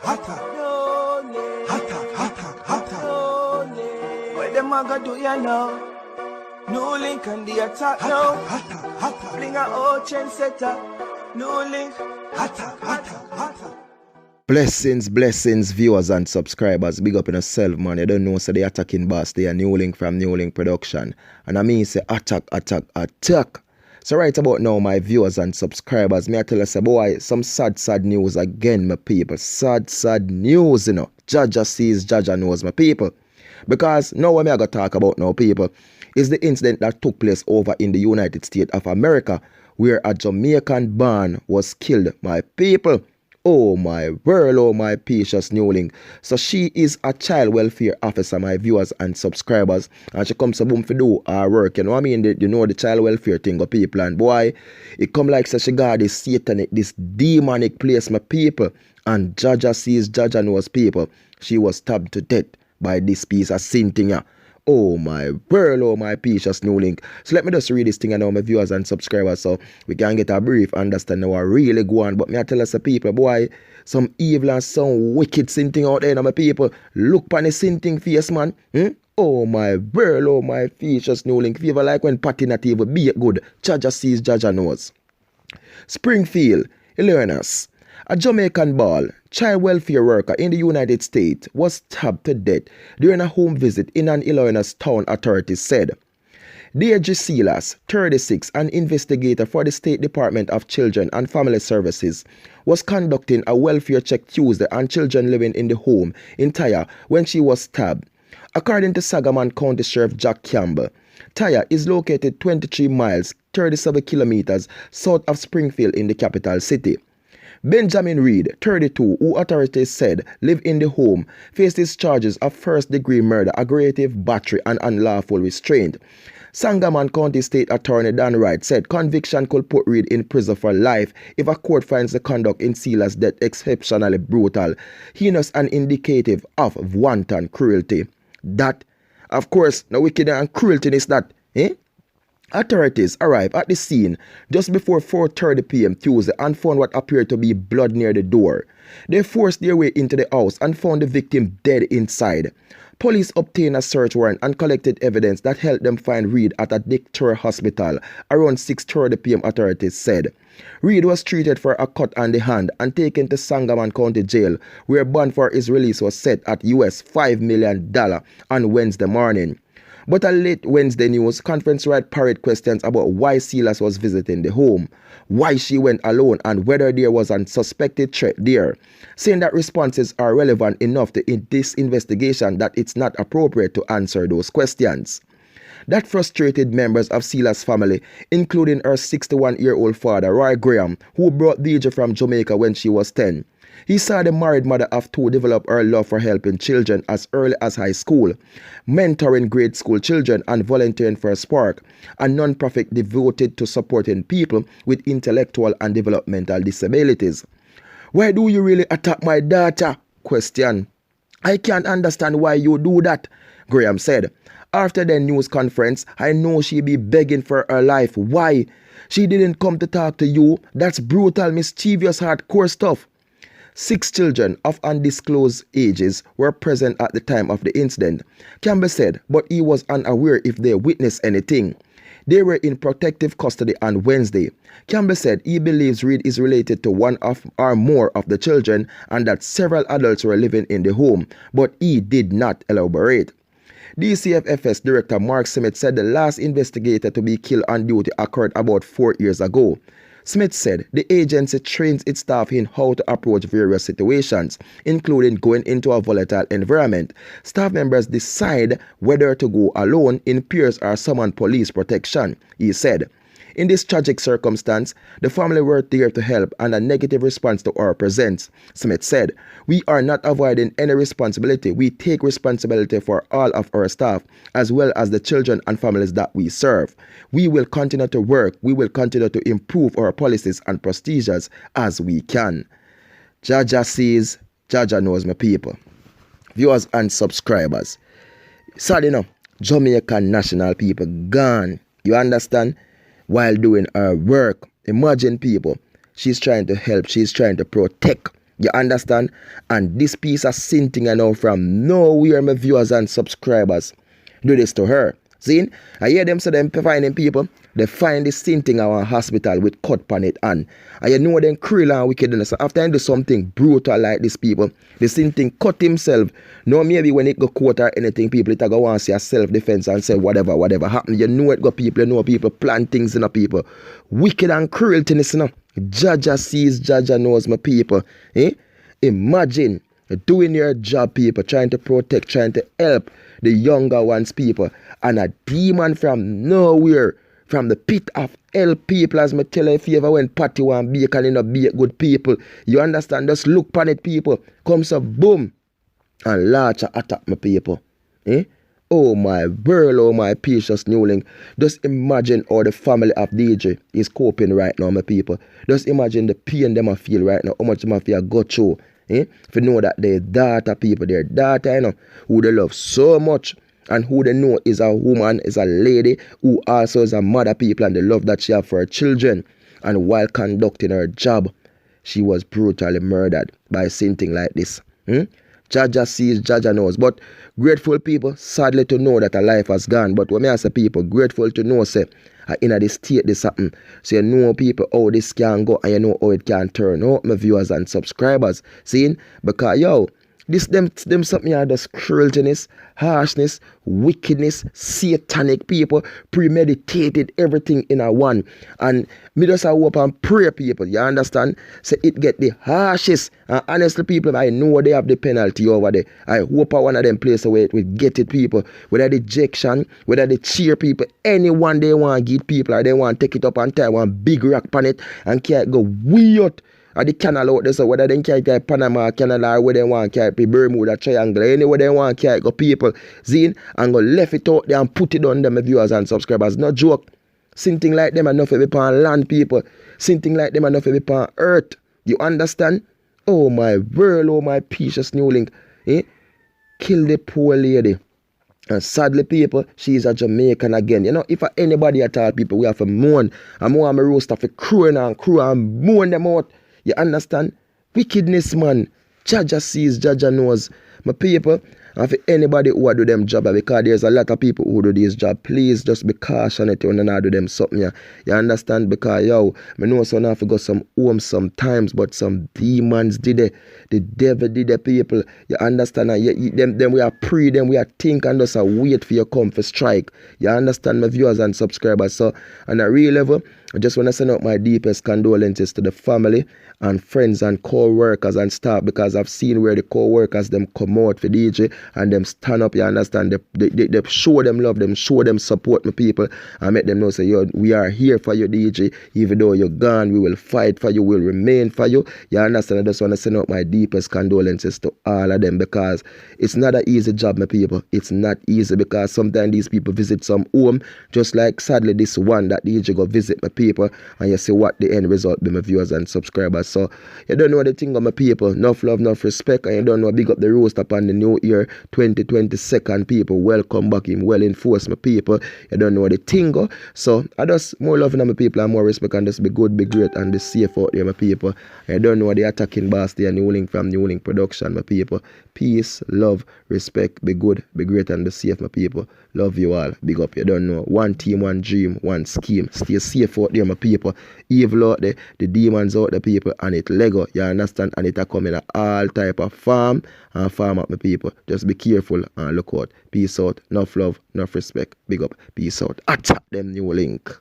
What them a go do ya now? NEWLINK and the attack now. Bring a old trendsetter. NEWLINK. Blessings, viewers and subscribers. Big up in yourself, man. You don't know, so the attacking boss, they are NEWLINK from NEWLINK Production. And I mean, say attack. So right about now, my viewers and subscribers, me I tell us, boy, some sad news again, my people. Sad news, you know. Jaja sees, Jaja knows, my people. Because now what I got to talk about now, people, is the incident that took place over in the United States of America, where a Jamaican born was killed, my people. Oh my world, oh my precious NEWLINK. So she is a child welfare officer, my viewers and subscribers. And she comes to boom for do her work. You know what I mean? You know the child welfare thing of people. And boy, it come like so she got this satanic, this demonic place, my people. And Jaja sees, Jaja knows, people. She was stabbed to death by this piece of sin thing. Oh my world, oh my precious NEWLINK. So let me just read this thing and now my viewers and subscribers so we can get a brief understanding what really go on. But me I tell us the people, boy, some evil and some wicked sin thing out there now, my people. Look upon the sin thing face, man. Oh my world, oh my precious NEWLINK. If you ever like when Patty not even be good, Jaja sees, Jaja knows. Springfield, Illinois. A Jamaican child welfare worker in the United States was stabbed to death during a home visit in an Illinois town, authorities said. Deirdre Silas, 36, an investigator for the State Department of Children and Family Services, was conducting a welfare check Tuesday on children living in the home in Tyre when she was stabbed. According to Sangamon County Sheriff Jack Campbell, Tyre is located 23 miles, 37 kilometers south of Springfield in the capital city. Benjamin Reed, 32, who authorities said lived in the home, faces charges of first-degree murder, aggravated battery, and unlawful restraint. Sangamon County State Attorney Dan Wright said conviction could put Reed in prison for life if a court finds the conduct in Silas' death exceptionally brutal, heinous, and indicative of wanton cruelty. That, of course, the wickedness and cruelty is that, Authorities arrived at the scene just before 4:30 p.m. Tuesday and found what appeared to be blood near the door. They forced their way into the house and found the victim dead inside. Police obtained a search warrant and collected evidence that helped them find Reed at a H3R hospital around 6:30 p.m. authorities said. Reed was treated for a cut on the hand and taken to Sangamon County Jail, where bond for his release was set at $5 million on Wednesday morning. But a late Wednesday news conference right parried questions about why Silas was visiting the home, why she went alone, and whether there was a suspected threat there, saying that responses are relevant enough to this investigation that it's not appropriate to answer those questions. That frustrated members of Silas' family, including her 61-year-old father, Roy Graham, who brought Deirdre from Jamaica when she was 10. He saw the married mother of two develop her love for helping children as early as high school, mentoring grade school children and volunteering for Spark, a non-profit devoted to supporting people with intellectual and developmental disabilities. Why do you really attack my daughter? Question. I can't understand why you do that, Graham said. After the news conference, I know she be begging for her life. Why? She didn't come to talk to you. That's brutal, mischievous, hardcore stuff. 6 children of undisclosed ages were present at the time of the incident, Campbell said, but he was unaware if they witnessed anything. They were in protective custody on Wednesday. Campbell said he believes Reed is related to one of or more of the children and that several adults were living in the home, but he did not elaborate. DCFS Director Mark Smith said the last investigator to be killed on duty occurred about 4 years ago. Smith said the agency trains its staff in how to approach various situations, including going into a volatile environment. Staff members decide whether to go alone, in pairs, or summon police protection, he said. In this tragic circumstance, the family were there to help and a negative response to our presence, Smith said. We are not avoiding any responsibility. We take responsibility for all of our staff, as well as the children and families that we serve. We will continue to work. We will continue to improve our policies and procedures as we can. Jaja sees, Jaja knows, my people. Viewers and subscribers. Sorry, no, Jamaican national people gone. You understand? While doing her work. Imagine, people, she's trying to help, she's trying to protect You understand? And this piece of sinting I know from nowhere, my viewers and subscribers do this to her. See? I hear them say them finding people, they find this sinting our hospital with cut on it and you know them cruel and wickedness. After I do something brutal like this people, the sinting cut himself. No, maybe when it go court or anything, people it go want to see a self-defense and say whatever happened. You know it go people, you know people plan things in the people. Wicked and cruel things, you know. Jaja sees, Jaja knows my people. Imagine doing your job, people, trying to protect, trying to help the younger ones, people, and a demon from nowhere, from the pit of hell, people, as me tell you, if you ever went party one bacon, you know, be good people, you understand, just look pan it, people, comes a boom, and launch a attack, my people. Oh my world, oh my precious NEWLINK. Just imagine how the family of DJ is coping right now, my people. Just imagine the pain them I feel right now, how much them I feel go through. If you know that their daughter, people, their daughter, you know, who they love so much, and who they know is a woman, is a lady, who also is a mother, people, and the love that she have for her children. And while conducting her job, she was brutally murdered by something like this. Jaja sees, Jaja knows. But grateful people, sadly to know that a life has gone. But when I say people, grateful to know, say, in a state this happen. So you know people how this can go and you know how it can turn out, my viewers and subscribers. See? Because yo, this them something are just crueltiness, harshness, wickedness, satanic people, premeditated everything in a one. And me just hope and pray, people, you understand? So it get the harshest. And honestly, people, I know they have the penalty over there. I hope one of them places where it will get it, people. Whether the ejection, whether they cheer people, anyone they want to give people, or they want to take it up and tie one big rock on it and can't go weird. Or the canal out there, so whether they can't carry Panama Canal or where they want to carry Bermuda Triangle, anywhere they want to carry go people, zine, and go left it out there and put it on them, my viewers and subscribers. No joke. Something like them enough to be on land, people. Something like them enough to be on earth. You understand? Oh my world, oh my precious NEWLINK. Kill the poor lady. And sadly, people, she is a Jamaican again. You know, if anybody at all, people, we have to mourn. I'm more my roast of a crew and mourn them out. You understand? Wickedness, man. Jaja sees, Jaja knows. My people, and for anybody who do them job, because there's a lot of people who do this job, please just be cautious when you do them something. You understand? Because, yo, I know some have to go some home sometimes, but some demons did it. The devil did it, people. You understand? And them we are pray, them we are think and just wait for your come for strike. You understand, my viewers and subscribers? So, on a real level, I just want to send out my deepest condolences to the family and friends and co-workers and staff, because I've seen where the co-workers them come out for DJ and them stand up, you understand, they show them love, them show them support, my people, and make them know, say, yo, we are here for you, DJ, even though you're gone, we will fight for you, we'll remain for you, you understand. I just want to send out my deepest condolences to all of them, because it's not an easy job, my people. It's not easy, because sometimes these people visit some home, just like sadly this one that DJ go visit, my people, and you see what the end result be, my viewers and subscribers. So you don't know the thing of my people, enough love, enough respect, and you don't know big up the roast upon the new year 2022, people. Welcome back him, well enforced, my people. You don't know the thing go. So I just more love my people and more respect, and just be good, be great, and be safe out there, my people. And you don't know the attacking boss there, NEWLINK from NEWLINK production, my people. Peace, love, respect, be good, be great, and be safe, my people. Love you all. Big up. You don't know. One team, one dream, one scheme. Stay safe out there, my people. Evil out there, the demons out there, people, and it Lego. You understand? And it a come in all type of farm and farm up, my people. Just be careful and look out. Peace out. Enough love, enough respect. Big up. Peace out. Attack them, NEWLINK.